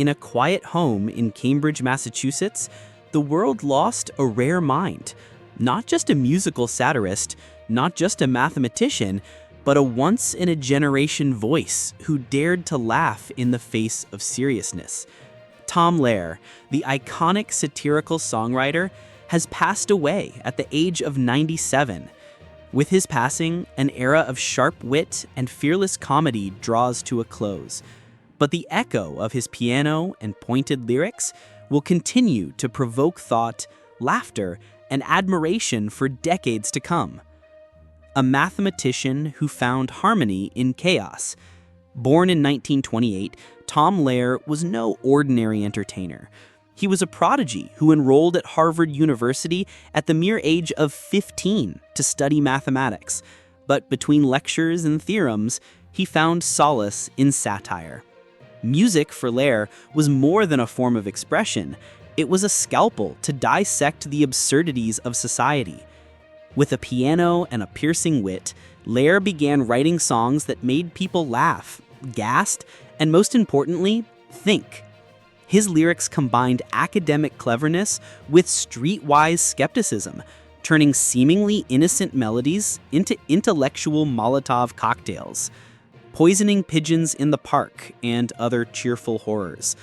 In a quiet home in Cambridge, Massachusetts, the world lost a rare mind. Not just a musical satirist, not just a mathematician, but a once-in-a-generation voice who dared to laugh in the face of seriousness. Tom Lehrer, the iconic satirical songwriter, has passed away at the age of 97. With his passing, an era of sharp wit and fearless comedy draws to a close. But the echo of his piano and pointed lyrics will continue to provoke thought, laughter, and admiration for decades to come. A mathematician who found harmony in chaos. Born in 1928, Tom Lehrer was no ordinary entertainer. He was a prodigy who enrolled at Harvard University at the mere age of 15 to study mathematics. But between lectures and theorems, he found solace in satire. Music for Lehrer was more than a form of expression. It was a scalpel to dissect the absurdities of society. With a piano and a piercing wit, Lehrer began writing songs that made people laugh, gasp, and most importantly, think. His lyrics combined academic cleverness with streetwise skepticism, turning seemingly innocent melodies into intellectual Molotov cocktails. Poisoning pigeons in the park and other cheerful horrors.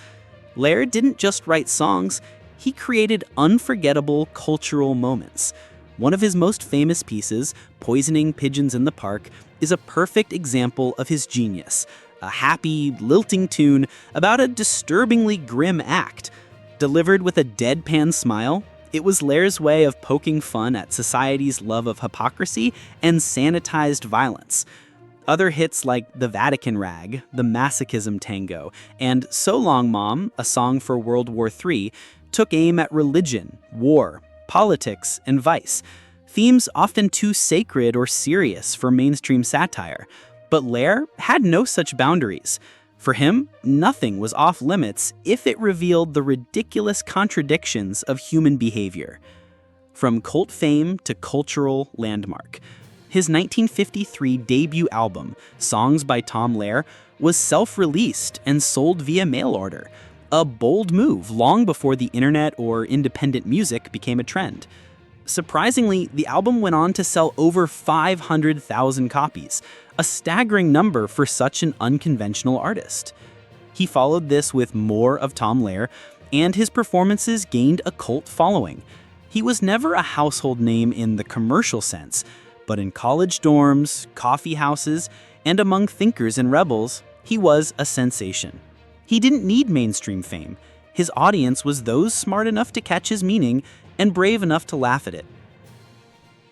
Lehrer didn't just write songs, he created unforgettable cultural moments. One of his most famous pieces, Poisoning Pigeons in the Park, is a perfect example of his genius. A happy, lilting tune about a disturbingly grim act. Delivered with a deadpan smile, it was Lehrer's way of poking fun at society's love of hypocrisy and sanitized violence. Other hits like The Vatican Rag, The Masochism Tango, and So Long Mom, a song for World War III, took aim at religion, war, politics, and vice, themes often too sacred or serious for mainstream satire. But Lehrer had no such boundaries. For him, nothing was off limits if it revealed the ridiculous contradictions of human behavior. From cult fame to cultural landmark, his 1953 debut album, Songs by Tom Lehrer, was self-released and sold via mail order, a bold move long before the internet or independent music became a trend. Surprisingly, the album went on to sell over 500,000 copies, a staggering number for such an unconventional artist. He followed this with more of Tom Lehrer, and his performances gained a cult following. He was never a household name in the commercial sense, but in college dorms, coffee houses, and among thinkers and rebels, he was a sensation. He didn't need mainstream fame. His audience was those smart enough to catch his meaning and brave enough to laugh at it.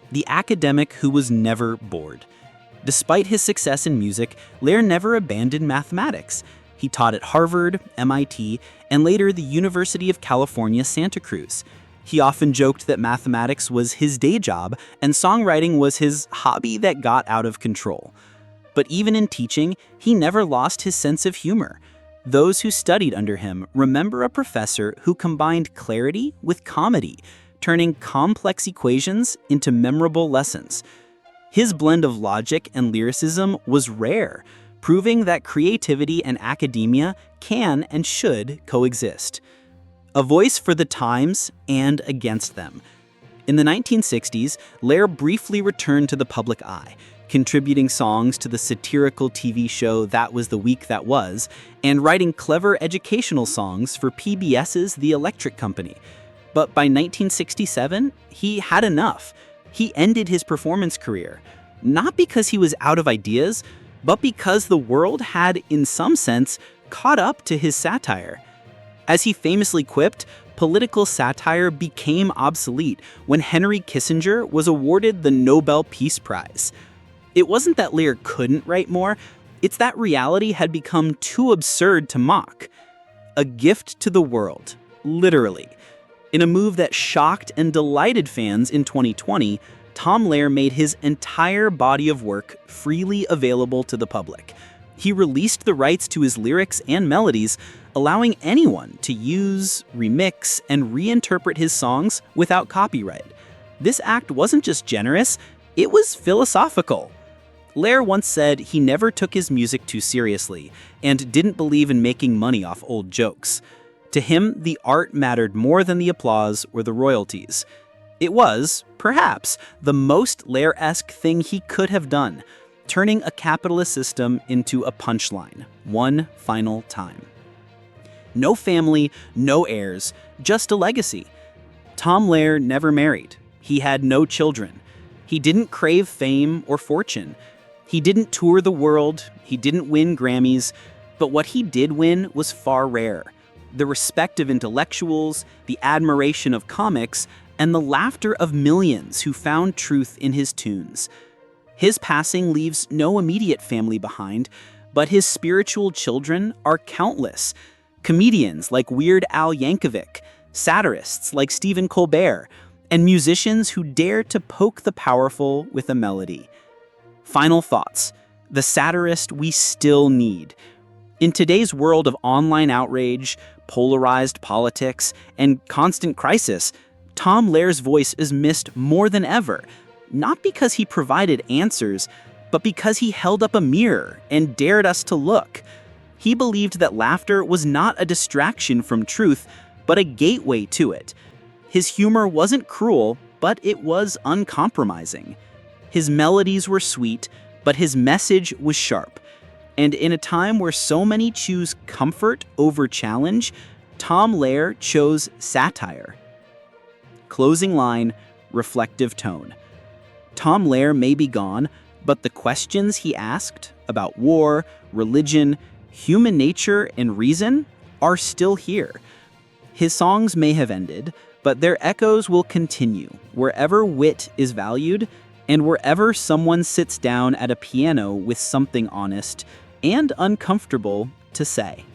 The academic who was never bored. Despite his success in music, Lehrer never abandoned mathematics. He taught at Harvard, MIT, and later the University of California, Santa Cruz. He often joked that mathematics was his day job and songwriting was his hobby that got out of control. But even in teaching, he never lost his sense of humor. Those who studied under him remember a professor who combined clarity with comedy, turning complex equations into memorable lessons. His blend of logic and lyricism was rare, proving that creativity and academia can and should coexist. A voice for the times and against them. In the 1960s, Lehrer briefly returned to the public eye, contributing songs to the satirical TV show That Was the Week That Was, and writing clever educational songs for PBS's The Electric Company. But by 1967, he had enough. He ended his performance career, not because he was out of ideas, but because the world had, in some sense, caught up to his satire. As he famously quipped, political satire became obsolete when Henry Kissinger was awarded the Nobel Peace Prize. It wasn't that Lehrer couldn't write more, it's that reality had become too absurd to mock. A gift to the world, literally. In a move that shocked and delighted fans in 2020, Tom Lehrer made his entire body of work freely available to the public. He released the rights to his lyrics and melodies, allowing anyone to use, remix, and reinterpret his songs without copyright. This act wasn't just generous, it was philosophical. Lehrer once said he never took his music too seriously and didn't believe in making money off old jokes. To him, the art mattered more than the applause or the royalties. It was, perhaps, the most Lehrer-esque thing he could have done, turning a capitalist system into a punchline, one final time. No family, no heirs, just a legacy. Tom Lehrer never married. He had no children. He didn't crave fame or fortune. He didn't tour the world. He didn't win Grammys. But what he did win was far rarer. The respect of intellectuals, the admiration of comics, and the laughter of millions who found truth in his tunes. His passing leaves no immediate family behind, but his spiritual children are countless. Comedians like Weird Al Yankovic, satirists like Stephen Colbert, and musicians who dare to poke the powerful with a melody. Final thoughts. The satirist we still need. In today's world of online outrage, polarized politics, and constant crisis, Tom Lehrer's voice is missed more than ever, not because he provided answers, but because he held up a mirror and dared us to look. He believed that laughter was not a distraction from truth, but a gateway to it. His humor wasn't cruel, but it was uncompromising. His melodies were sweet, but his message was sharp. And in a time where so many choose comfort over challenge, Tom Lehrer chose satire. Closing line, reflective tone. Tom Lehrer may be gone, but the questions he asked about war, religion, human nature, and reason are still here. His songs may have ended, but their echoes will continue wherever wit is valued and wherever someone sits down at a piano with something honest and uncomfortable to say.